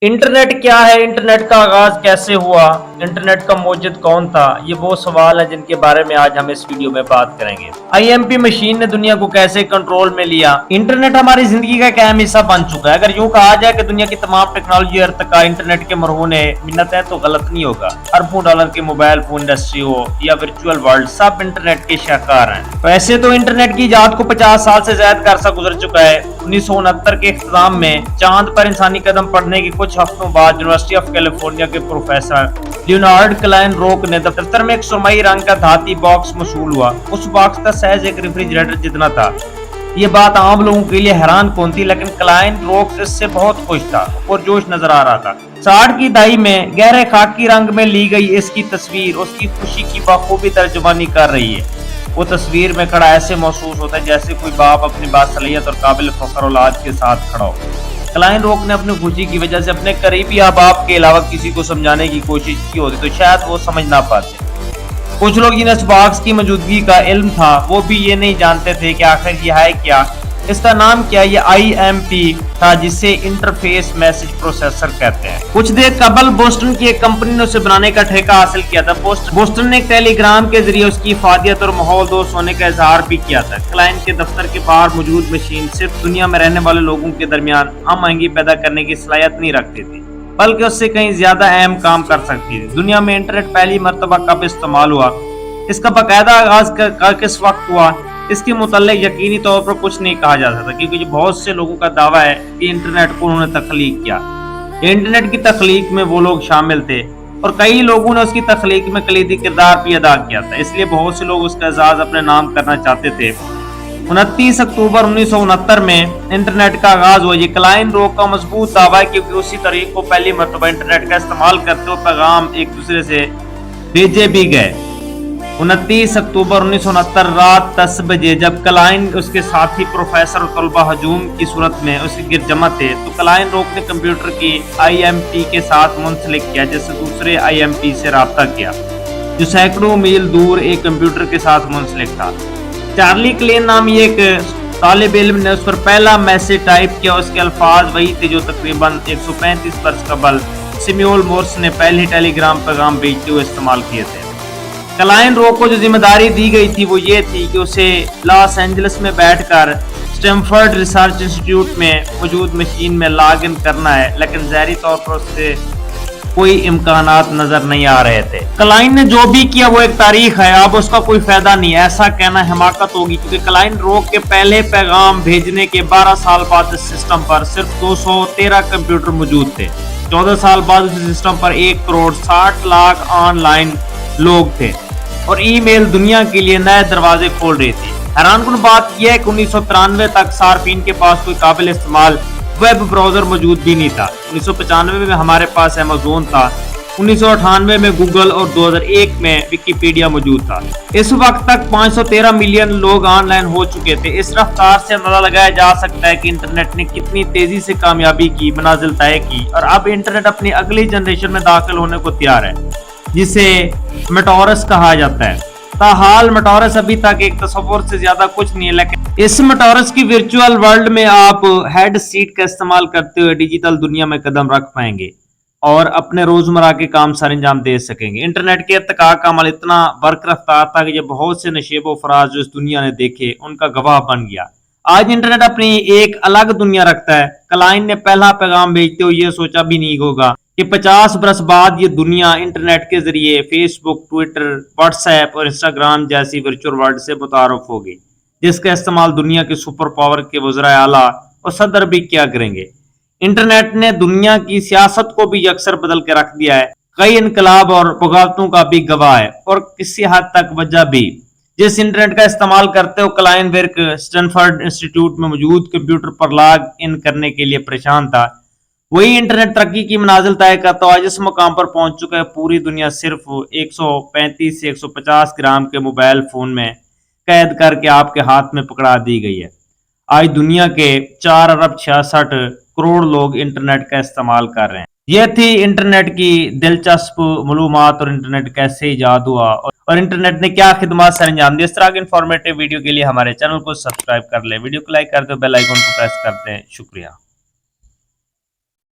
Internet क्या है? Internet का आगाज कैसे हुआ? इंटरनेट का मौजूद कौन था? ये वो सवाल है जिनके बारे में आज हम इस वीडियो में बात करेंगे। आईएमपी मशीन ने दुनिया को कैसे कंट्रोल में लिया? इंटरनेट हमारी जिंदगी का एक अहम हिस्सा बन चुका है। अगर यूं कहा जाए कि दुनिया की तमाम टेक्नोलॉजी अर्तका इंटरनेट के मरहूने मिन्नत है तो गलत नहीं होगा। अरबों डॉलर की मोबाइल फोन इंडस्ट्री हो या वर्चुअल वर्ल्ड, सब इंटरनेट के शाहकार हैं। वैसे तो इंटरनेट की इजाद को 50 साल से ज्यादा का अरसा गुजर चुका है। 1969 के इख्तिताम में चांद पर इंसानी कदम पड़ने के कुछ हफ्तों बाद यूनिवर्सिटी ऑफ कैलिफोर्निया के प्रोफेसर लियोनार्ड क्लाइन रोक ने दफ्तर में एक सुरमई रंग का धाती बॉक्स मौसूल हुआ। उस बॉक्स का साइज एक रेफ्रिजरेटर जितना था। ये बात आम लोगों के लिए हैरान कौन थी, लेकिन क्लाइन रोक इससे बहुत खुश था और जोश नजर आ रहा था। 60 की दहाई में गहरे खाकी रंग में ली गई इसकी तस्वीर उसकी खुशी की बखूबी तर्जुमानी कर रही है। वो तस्वीर में खड़ा ऐसे महसूस होता है जैसे कोई बाप अपनी बासलियत और काबिल फख्र औलाद के साथ खड़ा हो। क्लाइन रोक ने अपनी खुशी की वजह से अपने करीबी अहबाब के अलावा किसी को समझाने की कोशिश की होती तो शायद वो समझ ना पाते। कुछ लोग जिन्हें इस बॉक्स की मौजूदगी का इल्म था वो भी ये नहीं जानते थे कि आखिर ये है क्या, इसका नाम क्या। ये IMP था जिसे इंटरफेस मैसेज प्रोसेसर कहते हैं। कुछ देर कबल बोस्टन की एक कंपनी ने उसे बनाने का ठेका हासिल किया था। बोस्टन ने एक टेलीग्राम के जरिए उसकी इफादियत और माहौल दोस्त होने का इजहार भी किया था। क्लाइन के दफ्तर के बाहर मौजूद मशीन सिर्फ दुनिया में रहने वाले लोगों के दरमियान हम महंगी पैदा करने की सलाहियत नहीं रखती थी, बल्कि उससे कहीं ज्यादा अहम काम कर सकती थी। दुनिया में इंटरनेट पहली मरतबा कब इस्तेमाल हुआ, इसका बाकायदा आगाज किस वक्त हुआ, इसके मुताल्लिक यकीनी तौर पर कुछ नहीं कहा जा सकता, क्योंकि बहुत से लोगों का दावा है कि इंटरनेट को उन्होंने तख्लीक किया। इंटरनेट की तख्लीक में वो लोग शामिल थे और कई लोगों ने उसकी तख्लीक में कलीदी किरदार भी अदा किया था, इसलिए बहुत से लोग उसका एजाज अपने नाम करना चाहते थे। 29 अक्टूबर 1969 में इंटरनेट का आगाज हुआ। ये क्लाइन रोक का मजबूत दावा है, क्योंकि उसी तारीख को पहली मरतबा इंटरनेट का इस्तेमाल करते हुए पैगाम एक दूसरे से भेजे भी गए। 29 अक्टूबर 1969 रात 10 बजे जब क्लाइन उसके साथी प्रोफेसर और तलबा हजूम की सूरत में उसके गिर जमा थे तो क्लाइन रोक ने कंप्यूटर की IMP के साथ मुंसलिक किया, जिससे दूसरे IMP से राब्ता किया जो सैकड़ों मील दूर एक कंप्यूटर के साथ मुंसलिक था। चार्ली क्लेन नामी एक तालिब इल्म ने उस पर पहला मैसेज टाइप किया। उसके अल्फाज वही थे जो तकरीबन 135 वर्ष कबल सिम्यूल मोर्स ने पहले टेलीग्राम पैगाम भेजते हुए इस्तेमाल किए थे। क्लाइन रोक को जो जिम्मेदारी दी गई थी वो ये थी कि उसे लॉस एंजलिस में बैठकर स्टैनफोर्ड रिसर्च इंस्टीट्यूट में मौजूद मशीन में लॉग इन करना है, लेकिन ज़ाहिरी तौर पर उससे कोई इम्कानात नजर नहीं आ रहे थे। क्लाइन ने जो भी किया वो एक तारीख है, अब उसका कोई फायदा नहीं, ऐसा कहना हिमाकत होगी, क्योंकि क्लाइन रोक के पहले पैगाम भेजने के 12 साल बाद इस सिस्टम पर सिर्फ 213 कंप्यूटर मौजूद थे। 14 साल बाद उस सिस्टम पर 1 करोड़ 60 लाख ऑनलाइन लोग थे और ईमेल दुनिया के लिए नए दरवाजे खोल रही थी। हैरानकुन बात यह है कि 1993 तक सार्फिन के पास कोई काबिल इस्तेमाल वेब ब्राउजर मौजूद भी नहीं था। 1995 में हमारे पास अमेज़न था, 1998 में गूगल और 2001 में विकिपीडिया मौजूद था। इस वक्त तक 513 मिलियन लोग ऑनलाइन हो चुके थे। इस रफ्तार से अंदाजा लगाया जा सकता है कि इंटरनेट ने कितनी तेजी से कामयाबी की मनाजिल तय की और अब इंटरनेट अपनी अगली जनरेशन में दाखिल होने को तैयार है, जिसे मेटावर्स कहा जाता है। ताहाल मेटावर्स अभी तक एक तस्वुर से ज्यादा कुछ नहीं है, लेकिन इस मेटावर्स की वर्चुअल वर्ल्ड में आप हेड सीट का इस्तेमाल करते हुए डिजिटल दुनिया में कदम रख पाएंगे और अपने रोजमर्रा के काम सर अंजाम दे सकेंगे। इंटरनेट के इत्तका का अमल इतना बरक रफ्तार था कि ये बहुत से नशेबो फराज जो इस दुनिया ने देखे उनका गवाह बन गया। आज इंटरनेट अपनी एक अलग दुनिया रखता है। क्लाइन ने पहला पैगाम भेजते हुए ये सोचा भी नहीं होगा कि 50 बरस बाद ये दुनिया इंटरनेट के जरिए फेसबुक, ट्विटर, व्हाट्सएप और इंस्टाग्राम जैसी वर्चुअल वर्ल्ड से मुतारुफ होगी, जिसका इस्तेमाल दुनिया के सुपर पावर के वज़राए आला और सदर भी क्या करेंगे। इंटरनेट ने दुनिया की सियासत को भी अक्सर बदल के रख दिया है, कई इनकलाब और बगावतों का भी गवाह है और किसी हद तक वजह भी। जिस इंटरनेट का इस्तेमाल करते हुए क्लाइन वर्क स्टैनफोर्ड इंस्टीट्यूट में मौजूद कंप्यूटर पर लॉग इन करने के लिए परेशान था, वही इंटरनेट तरक्की की मनाजिल तय करता हुआ जिस मुकाम पर पहुंच चुका है। पूरी दुनिया सिर्फ 135 से 150 ग्राम के मोबाइल फोन में कैद करके आपके हाथ में पकड़ा दी गई है। आज दुनिया के 4 अरब 66 करोड़ लोग इंटरनेट का इस्तेमाल कर रहे हैं। यह थी इंटरनेट की दिलचस्प मालूमात और इंटरनेट कैसे ईजाद हुआ और इंटरनेट ने क्या खिदमत सर अंजाम दी। इस तरह के इंफॉर्मेटिव वीडियो के लिए हमारे चैनल को सब्सक्राइब कर ले, वीडियो को लाइक कर दो, बेल आइकन को प्रेस करते हैं। शुक्रिया।